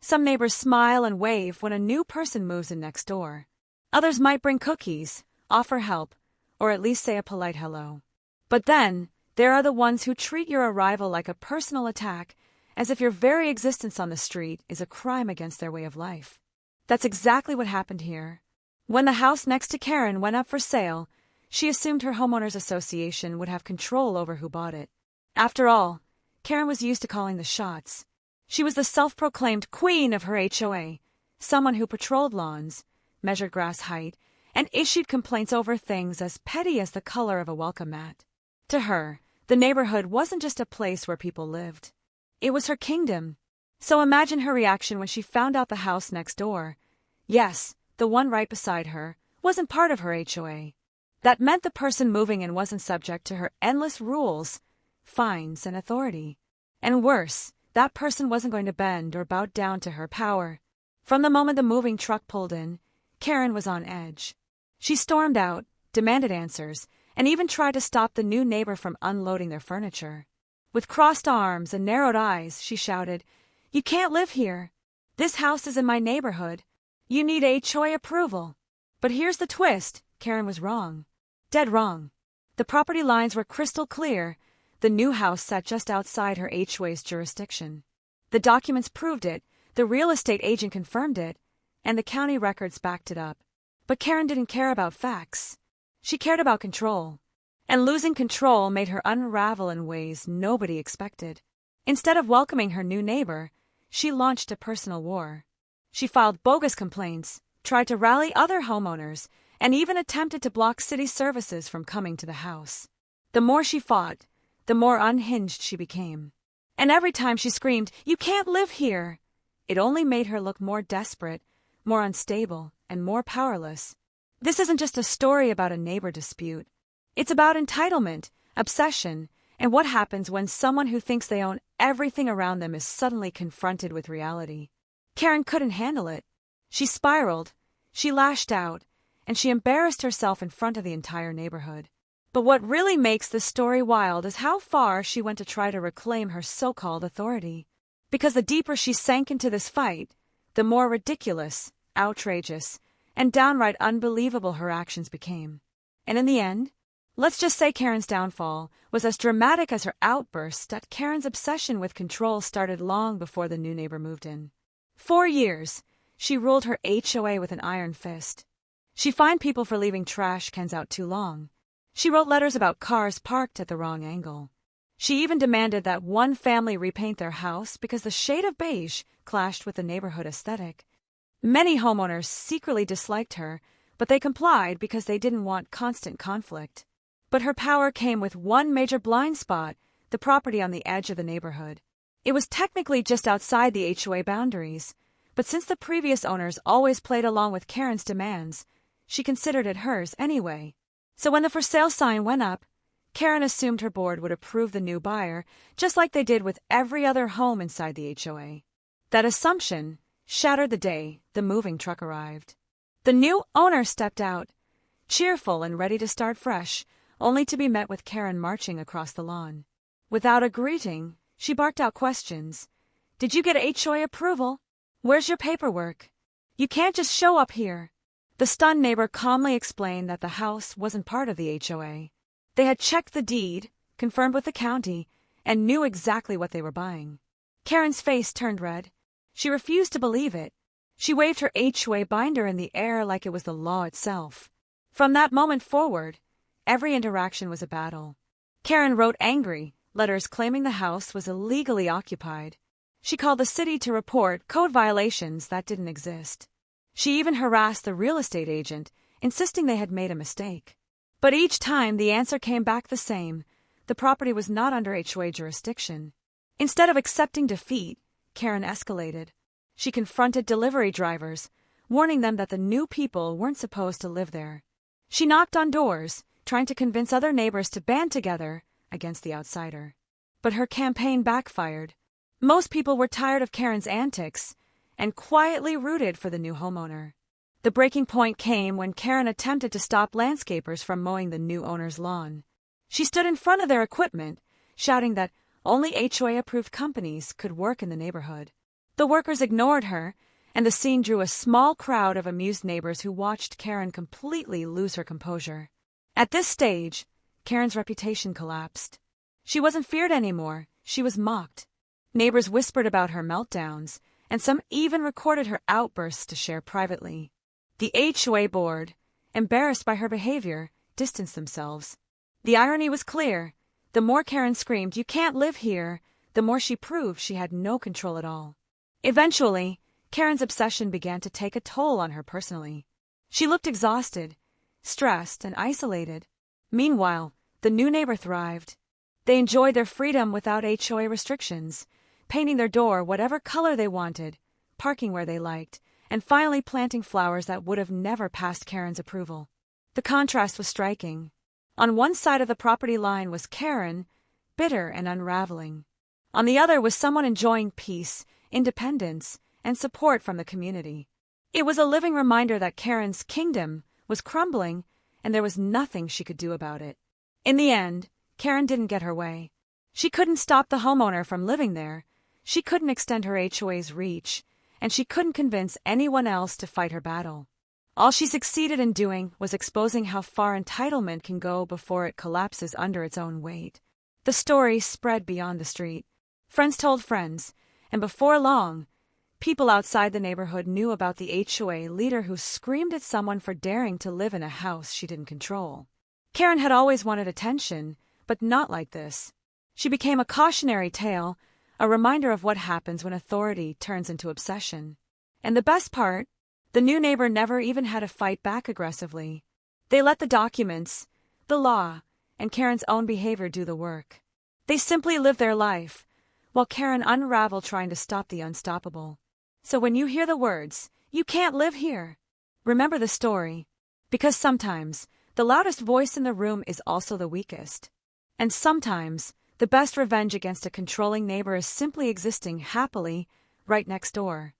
Some neighbors smile and wave when a new person moves in next door. Others might bring cookies, offer help, or at least say a polite hello. But then, there are the ones who treat your arrival like a personal attack, as if your very existence on the street is a crime against their way of life. That's exactly what happened here. When the house next to Karen went up for sale, she assumed her homeowners association would have control over who bought it. After all, Karen was used to calling the shots. She was the self-proclaimed queen of her HOA, someone who patrolled lawns, measured grass height, and issued complaints over things as petty as the color of a welcome mat. To her, the neighborhood wasn't just a place where people lived. It was her kingdom. So imagine her reaction when she found out the house next door, yes, the one right beside her, wasn't part of her HOA. That meant the person moving in wasn't subject to her endless rules, fines, and authority. And worse, that person wasn't going to bend or bow down to her power. From the moment the moving truck pulled in, Karen was on edge. She stormed out, demanded answers, and even tried to stop the new neighbor from unloading their furniture. With crossed arms and narrowed eyes, she shouted, "You can't live here. This house is in my neighborhood. You need HOA approval." But here's the twist. Karen was wrong. Dead wrong. The property lines were crystal clear. The new house sat just outside her HOA's jurisdiction. The documents proved it, the real estate agent confirmed it, and the county records backed it up. But Karen didn't care about facts. She cared about control. And losing control made her unravel in ways nobody expected. Instead of welcoming her new neighbor, she launched a personal war. She filed bogus complaints, tried to rally other homeowners, and even attempted to block city services from coming to the house. The more she fought, the more unhinged she became. And every time she screamed, "You can't live here!" it only made her look more desperate, more unstable, and more powerless. This isn't just a story about a neighbor dispute. It's about entitlement, obsession, and what happens when someone who thinks they own everything around them is suddenly confronted with reality. Karen couldn't handle it. She spiraled, she lashed out, and she embarrassed herself in front of the entire neighborhood. But what really makes this story wild is how far she went to try to reclaim her so-called authority. Because the deeper she sank into this fight, the more ridiculous, outrageous, and downright unbelievable her actions became. And in the end, let's just say Karen's downfall was as dramatic as her outburst that Karen's obsession with control started long before the new neighbor moved in. 4 years, she ruled her HOA with an iron fist. She fined people for leaving trash cans out too long. She wrote letters about cars parked at the wrong angle. She even demanded that one family repaint their house because the shade of beige clashed with the neighborhood aesthetic. Many homeowners secretly disliked her, but they complied because they didn't want constant conflict. But her power came with one major blind spot, the property on the edge of the neighborhood. It was technically just outside the HOA boundaries, but since the previous owners always played along with Karen's demands, she considered it hers anyway. So when the for sale sign went up, Karen assumed her board would approve the new buyer, just like they did with every other home inside the HOA. That assumption shattered the day the moving truck arrived. The new owner stepped out, cheerful and ready to start fresh, only to be met with Karen marching across the lawn. Without a greeting, she barked out questions. "Did you get HOA approval? Where's your paperwork? You can't just show up here." The stunned neighbor calmly explained that the house wasn't part of the HOA. They had checked the deed, confirmed with the county, and knew exactly what they were buying. Karen's face turned red. She refused to believe it. She waved her HOA binder in the air like it was the law itself. From that moment forward, every interaction was a battle. Karen wrote angry letters claiming the house was illegally occupied. She called the city to report code violations that didn't exist. She even harassed the real estate agent, insisting they had made a mistake. But each time the answer came back the same. The property was not under HOA jurisdiction. Instead of accepting defeat, Karen escalated. She confronted delivery drivers, warning them that the new people weren't supposed to live there. She knocked on doors, trying to convince other neighbors to band together against the outsider. But her campaign backfired. Most people were tired of Karen's antics and quietly rooted for the new homeowner. The breaking point came when Karen attempted to stop landscapers from mowing the new owner's lawn. She stood in front of their equipment, shouting that only HOA-approved companies could work in the neighborhood. The workers ignored her, and the scene drew a small crowd of amused neighbors who watched Karen completely lose her composure. At this stage, Karen's reputation collapsed. She wasn't feared anymore, she was mocked. Neighbors whispered about her meltdowns, and some even recorded her outbursts to share privately. The HOA board, embarrassed by her behavior, distanced themselves. The irony was clear. The more Karen screamed, "You can't live here," the more she proved she had no control at all. Eventually, Karen's obsession began to take a toll on her personally. She looked exhausted, stressed, and isolated. Meanwhile, the new neighbor thrived. They enjoyed their freedom without HOA restrictions, painting their door whatever color they wanted, parking where they liked, and finally planting flowers that would have never passed Karen's approval. The contrast was striking. On one side of the property line was Karen, bitter and unraveling. On the other was someone enjoying peace, independence, and support from the community. It was a living reminder that Karen's kingdom was crumbling, and there was nothing she could do about it. In the end, Karen didn't get her way. She couldn't stop the homeowner from living there, she couldn't extend her HOA's reach, and she couldn't convince anyone else to fight her battle. All she succeeded in doing was exposing how far entitlement can go before it collapses under its own weight. The story spread beyond the street. Friends told friends, and before long, people outside the neighborhood knew about the HOA leader who screamed at someone for daring to live in a house she didn't control. Karen had always wanted attention, but not like this. She became a cautionary tale, a reminder of what happens when authority turns into obsession. And the best part, the new neighbor never even had to fight back aggressively. They let the documents, the law, and Karen's own behavior do the work. They simply lived their life, while Karen unraveled trying to stop the unstoppable. So when you hear the words, "You can't live here," remember the story. Because sometimes, the loudest voice in the room is also the weakest. And sometimes, the best revenge against a controlling neighbor is simply existing happily right next door.